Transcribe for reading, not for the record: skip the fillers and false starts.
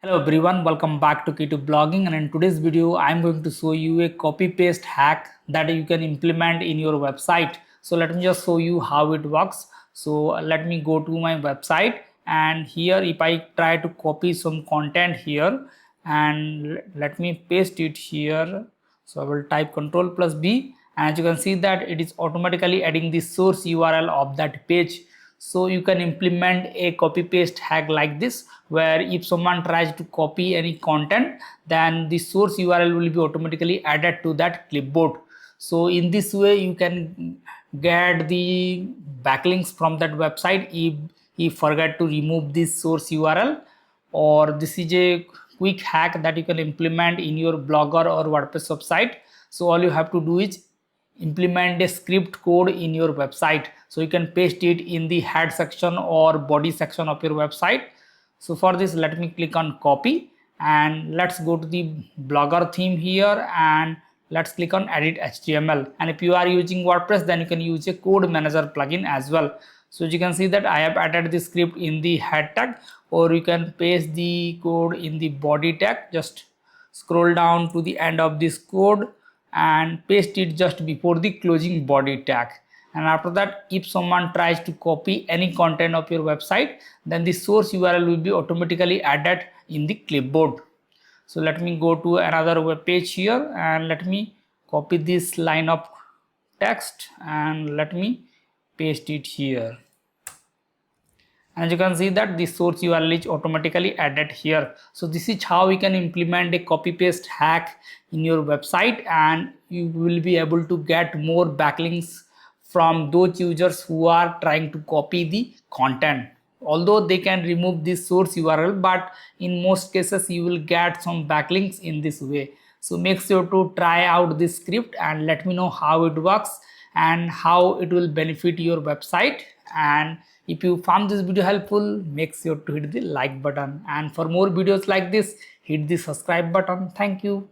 Hello everyone, welcome back to K2 Blogging, and in today's video I'm going to show you a copy paste hack that you can implement in your website. So let me just show you how it works. So let me go to my website, and here if I try to copy some content here and let me paste it here. So I will type Ctrl plus B, and as you can see that it is automatically adding the source URL of that page. So you can implement a copy paste hack like this, where if someone tries to copy any content, then the source URL will be automatically added to that clipboard. So in this way you can get the backlinks from that website if he forget to remove this source URL. Or this is a quick hack that you can implement in your blogger or WordPress website. So all you have to do is implement a script code in your website. So you can paste it in the head section or body section of your website. So for this, let me click on copy, and let's go to the blogger theme here, and let's click on edit HTML. And if you are using WordPress, then you can use a code manager plugin as well. So as you can see that I have added the script in the head tag, or you can paste the code in the body tag. Just scroll down to the end of this code and paste it just before the closing body tag. And after that, if someone tries to copy any content of your website, then the source URL will be automatically added in the clipboard. So let me go to another web page here, and let me copy this line of text and let me paste it here. And you can see that the source URL is automatically added here. So this is how we can implement a copy paste hack in your website, and you will be able to get more backlinks from those users who are trying to copy the content. Although they can remove this source URL, but in most cases you will get some backlinks in this way. So make sure to try out this script and let me know how it works and how it will benefit your website. And if you found this video helpful, make sure to hit the like button, and for more videos like this, hit the subscribe button. Thank you.